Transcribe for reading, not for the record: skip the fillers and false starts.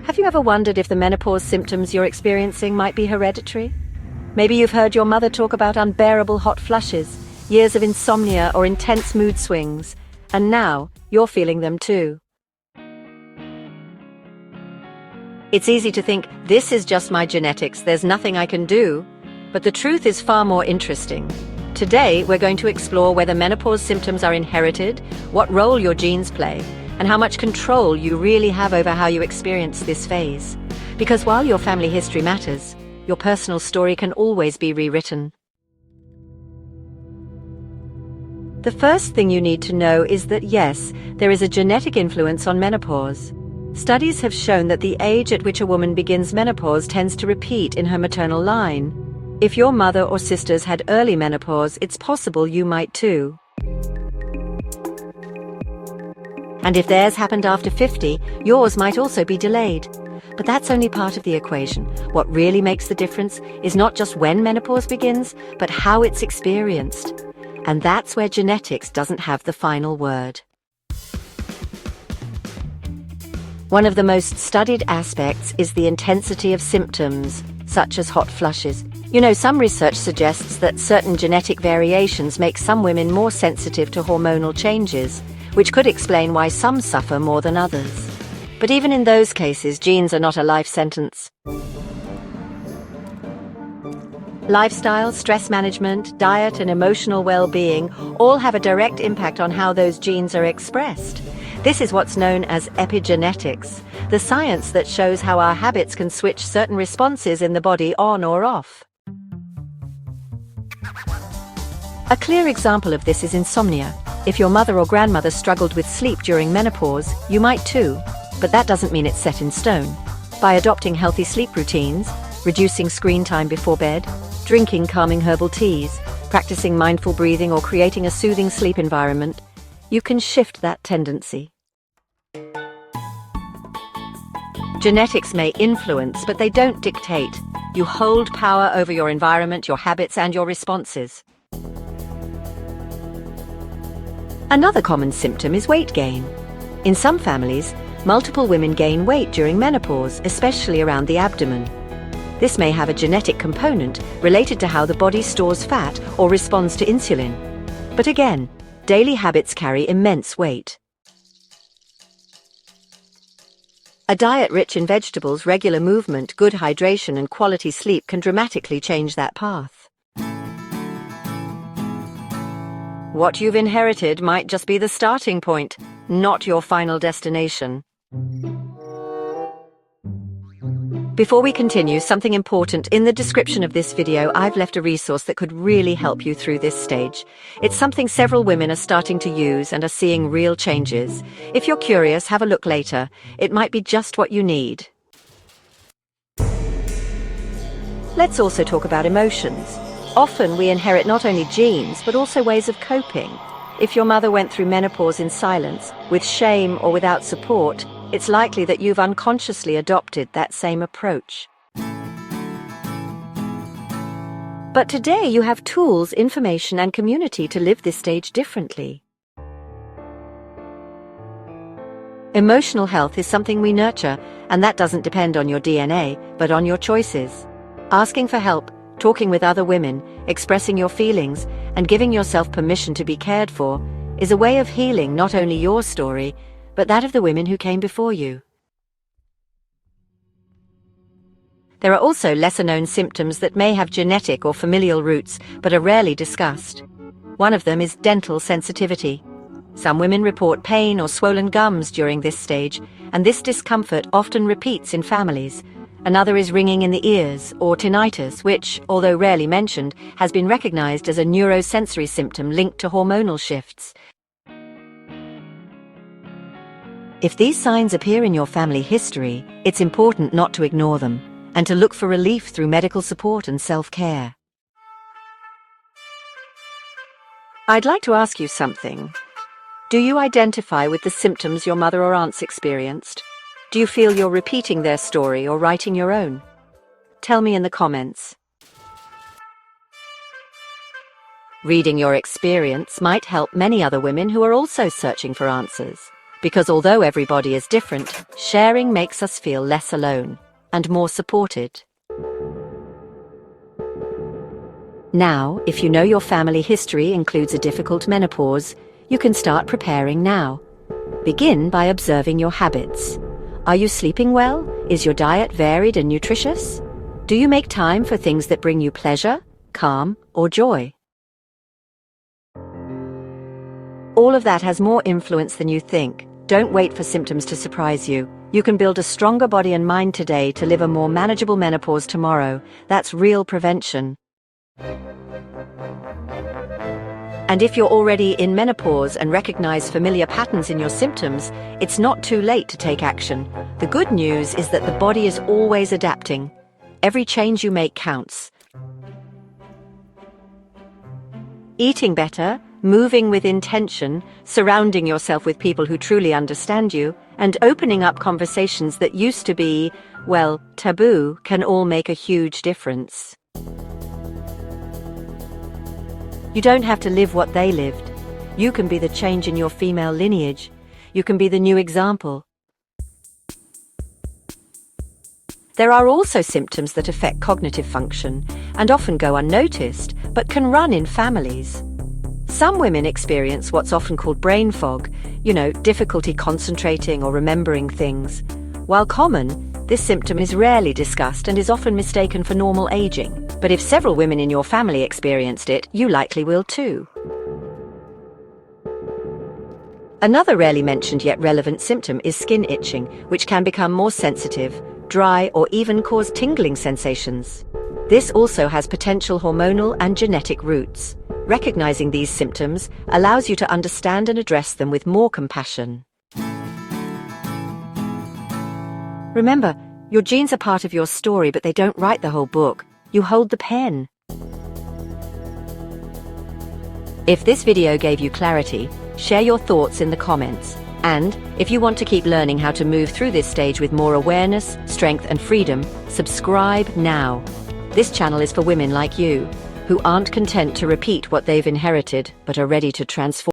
Have you ever wondered if the menopause symptoms you're experiencing might be hereditary? Maybe you've heard your mother talk about unbearable hot flushes, years of insomnia, or intense mood swings, and now you're feeling them too. It's easy to think, this is just my genetics, there's nothing I can do. But the truth is far more interesting. Today, we're going to explore whether menopause symptoms are inherited, what role your genes play, and how much control you really have over how you experience this phase. Because while your family history matters, your personal story can always be rewritten. The first thing you need to know is that yes, there is a genetic influence on menopause. Studies have shown that the age at which a woman begins menopause tends to repeat in her maternal line. If your mother or sisters had early menopause, it's possible you might too. And if theirs happened after 50, yours might also be delayed. But that's only part of the equation. What really makes the difference is not just when menopause begins, but how it's experienced. And that's where genetics doesn't have the final word. One of the most studied aspects is the intensity of symptoms, such as hot flushes. You know, some research suggests that certain genetic variations make some women more sensitive to hormonal changes, which could explain why some suffer more than others. But even in those cases, genes are not a life sentence. Lifestyle, stress management, diet, and emotional well-being all have a direct impact on how those genes are expressed. This is what's known as epigenetics, the science that shows how our habits can switch certain responses in the body on or off. A clear example of this is insomnia. If your mother or grandmother struggled with sleep during menopause, you might too, but that doesn't mean it's set in stone. By adopting healthy sleep routines, reducing screen time before bed, drinking calming herbal teas, practicing mindful breathing, or creating a soothing sleep environment, you can shift that tendency. Genetics may influence, but they don't dictate. You hold power over your environment, your habits, and your responses. Another common symptom is weight gain. In some families, multiple women gain weight during menopause, especially around the abdomen. This may have a genetic component related to how the body stores fat or responds to insulin. But again, daily habits carry immense weight. A diet rich in vegetables, regular movement, good hydration, and quality sleep can dramatically change that path. What you've inherited might just be the starting point, not your final destination. Before we continue, something important. In the description of this video, I've left a resource that could really help you through this stage. It's something several women are starting to use and are seeing real changes. If you're curious, have a look later. It might be just what you need. Let's also talk about emotions. Often we inherit not only genes, but also ways of coping. If your mother went through menopause in silence, with shame or without support, it's likely that you've unconsciously adopted that same approach. But today you have tools, information, and community to live this stage differently. Emotional health is something we nurture, and that doesn't depend on your DNA, but on your choices. Asking for help, talking with other women, expressing your feelings, and giving yourself permission to be cared for is a way of healing not only your story, but that of the women who came before you. There are also lesser-known symptoms that may have genetic or familial roots, but are rarely discussed. One of them is dental sensitivity. Some women report pain or swollen gums during this stage, and this discomfort often repeats in families. Another is ringing in the ears, or tinnitus, which, although rarely mentioned, has been recognized as a neurosensory symptom linked to hormonal shifts. If these signs appear in your family history, it's important not to ignore them, and to look for relief through medical support and self-care. I'd like to ask you something. Do you identify with the symptoms your mother or aunts experienced? Do you feel you're repeating their story or writing your own? Tell me in the comments. Reading your experience might help many other women who are also searching for answers. Because although everybody is different, sharing makes us feel less alone and more supported. Now, if you know your family history includes a difficult menopause, you can start preparing now. Begin by observing your habits. Are you sleeping well? Is your diet varied and nutritious? Do you make time for things that bring you pleasure, calm, or joy? All of that has more influence than you think. Don't wait for symptoms to surprise you. You can build a stronger body and mind today to live a more manageable menopause tomorrow. That's real prevention. And if you're already in menopause and recognize familiar patterns in your symptoms, it's not too late to take action. The good news is that the body is always adapting. Every change you make counts. Eating better, moving with intention, surrounding yourself with people who truly understand you, and opening up conversations that used to be, well, taboo, can all make a huge difference. You don't have to live what they lived. You can be the change in your female lineage. You can be the new example. There are also symptoms that affect cognitive function and often go unnoticed, but can run in families. Some women experience what's often called brain fog, difficulty concentrating or remembering things. While common, this symptom is rarely discussed and is often mistaken for normal aging. But if several women in your family experienced it, you likely will too. Another rarely mentioned yet relevant symptom is skin itching, which can become more sensitive, dry, or even cause tingling sensations. This also has potential hormonal and genetic roots. Recognizing these symptoms allows you to understand and address them with more compassion. Remember, your genes are part of your story, but they don't write the whole book. You hold the pen. If this video gave you clarity, share your thoughts in the comments. And if you want to keep learning how to move through this stage with more awareness, strength, and freedom, subscribe now. This channel is for women like you, who aren't content to repeat what they've inherited, but are ready to transform.